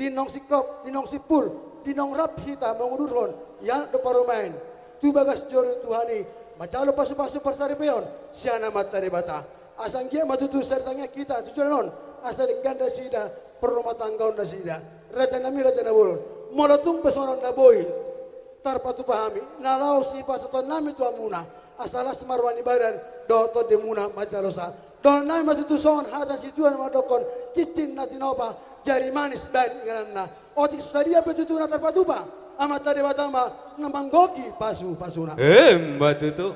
dinong sikop, dinong sipul, dinong rap hita mengudurhon, yang do paromain. Tu bagas jori Tuhani, macalo pasu-pasu persaripeon, siana mata debata. Asang gia matutu sertanya kita, tujuanon, asa ganda sida, perumah tangga onda sida. Raja nami raja naburun, molatung pesonon naboy, tarpatu pahami, nalau si pasaton nami tua muna, asalah semarwani badan, doto demuna macalosa. Don nami matutu son hata situan madokon, cicin natinopa, jari manis baik inganana. Otik sadia petutu natarpatu pa, amat tadi batama namanggoki pasuna. Batutu.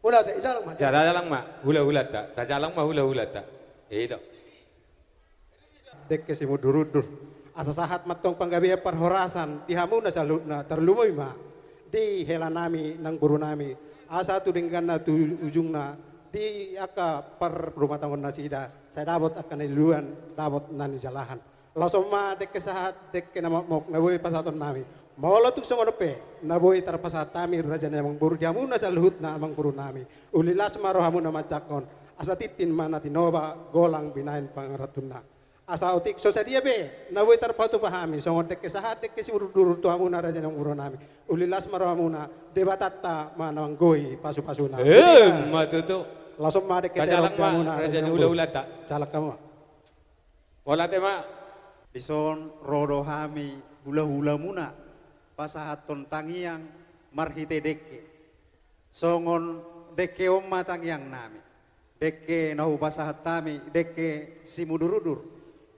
Ulah tak jalan mah. Jalang mah, hula tak. Tak jalang mah hula tak. Itu. Dek kesimu durudur. Asa sahat matong panggabiya parhorasan dihamuna salutna terlumoy ma. Di hela nami nang guru nami. Asa tu dengan na tu ujungna di aka par rumah tangga nasida. Saya dapat akan iluan dapat nani jalahan. Langsung ma dek kesahat dek kenama mok naboy pasaton nami. Maulah tuk songono pe naboy tarpasat tami raja namang buru dihamuna saluhut na amang buru nami. Ulilas marohamuna macakon. Asa titin mana tinoba golang binain pangaratuna. Asa utik sosadia be naboy tarpatu pahami songon dek kesahat dek kesimurudurur tu hamuna raja namang buru nami. Ulilas marohamuna debatatta manang goy pasu-pasuna. Matutu. Langsung ma dek Kajalang mah raja hula tak. Calak kamu. Wala tema. Ison rodo hami hula-hula muna pasahaton tangiang marhite deke songon deke omma tangiang nami deke nahu pasahat tami deke simudurudur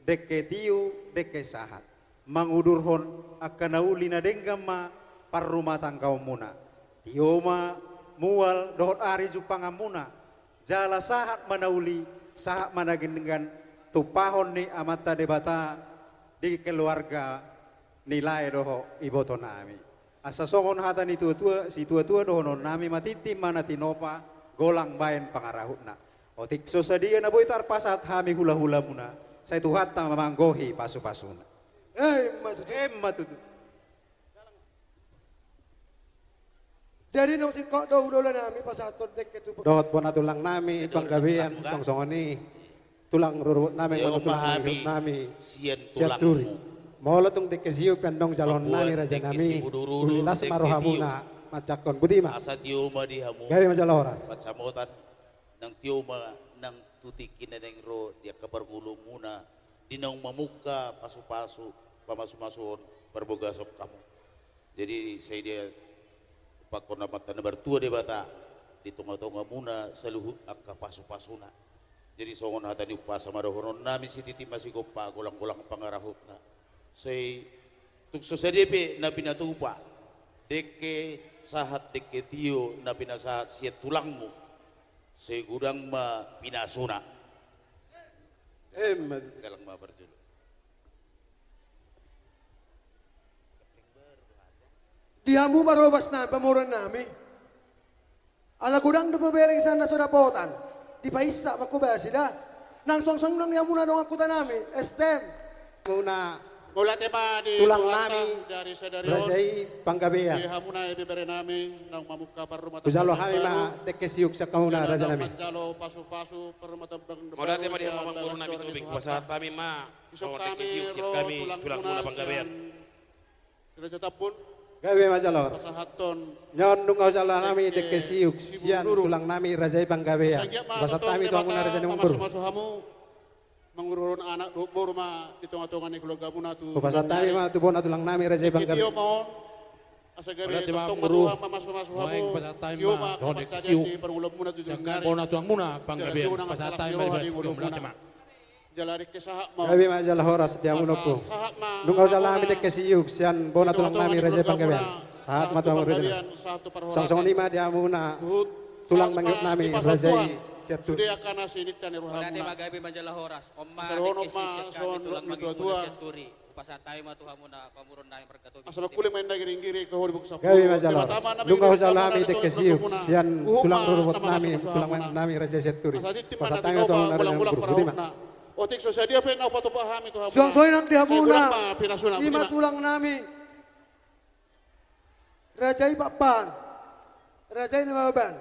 deke tiu deke sahat mangudurhon akan naulina denggama parrumah tangga muna tioma mual dohot ari jupangamuna jala sahat manauli sahat managendengan tupahon ni amata debata di keluarga nilai doho iboto nami. Asa songon hata ni tua-tua, si tua-tua doho non nami matiti mana tinopa golang bayan pangarahutna. Otik sosadia na boy tarpasat hami hula-hula muna. Saya tuhat ta mamanggohi pasu-pasuna. Matutu. Jadi nong sikok do udola nami pasaton dek itu. Dot bona tulang nami panggabian song-songoni tulang rurut nami kono tulang hidup nami siap turi. Maulah tung dek kesiu pendong jalon nami raja nami ulilas marohamuna macakon budima. Asa tioma di hamu. Gawe majaloras. Pacamotan nang tioma nang tutikin na neng ro dia kabar bulu muna dinang mamuka pasu-pasu pamasu-masuon berboga sop kamu. Jadi saya dia pakon mata na bertua de bata di tonga-tonga muna saluhu akka pasu-pasuna. Jadi songon hata ni upasa marohonon nami si titi masih gopa golang-golang pangarahutna. Say tuk sosadepe na pinatupa deke sahat deke tio na pinasahat siya tulangmu say gudang ma pinasuna kalang ma berjul Dihamu barobas na pamuran nami. Ala gudang do pabereng sana sudapotan. Di paisa makubaya sida. Nang song-song nang yamu na dong akuta nami. Estem. Muna Mula tema di tulang Tuhan nami dari sadarion rajai panggabian. di hamuna ibibere nami nang mamuka parrumah Uzalo hami ma dek kesiuk sa kauna raja nami. Jalo pasu-pasu parrumah tangga. Maulah tema dia mamang guru nami tubig pasahat kami ma. Songon dek kesiuk siap kami tulang muna panggabean. Sudah tetap pun Gawe majalor. pasahaton Nyon dungaw sala nami dek kesiuk sian tulang nami rajai panggabian. Basat kami tuang muna raja nami buru. Masuk hamu mengurun anak buru ma di tengah-tengah ni keluarga muna tu. Basat kami ma tu bona tulang nami rajai Video panggabian. mohon asa gawe Wala timang tong guru. matuha masuk-masuk hamu. Maing pasatay Yo ma, doon kapacajan ikiw. di pangulo muna tu Jangan jengari. bona tuang muna panggabian Jala siunang pasatay asalas maribat siroha di yung muna. tema. Jalari kesahak mo. Gawe majal horas dia munopo. Dungaw sala nami dek kesiuk sian bona tulang nami rajai panggabian. Saat mata raja. Song-song lima dia muna tulang mangyot nami rajai cetur. Sudah akan asinit kan Wala di rohamuna. magabi manjala horas. Omma Sarhono dikisik ma, siya son, kami tulang no, maging tua-tua. muna siya turi. Pasatay matuha muna pamuron na yung perkatubig. Asa makulim main lagi ringgiri ke hori buksa. Gawe majal horas. Dungaw sala nami dek kesiuk sian tulang rurut nami tulang nami rajai ceturi. Pasat kami tuang muna raja nami buru. Budima. Otik sosadia pe na pato pahami to hamuna. Suang-suang nang dihamuna. Pinasuna. Lima tulang nami. Rajai papan. Rajai namaban.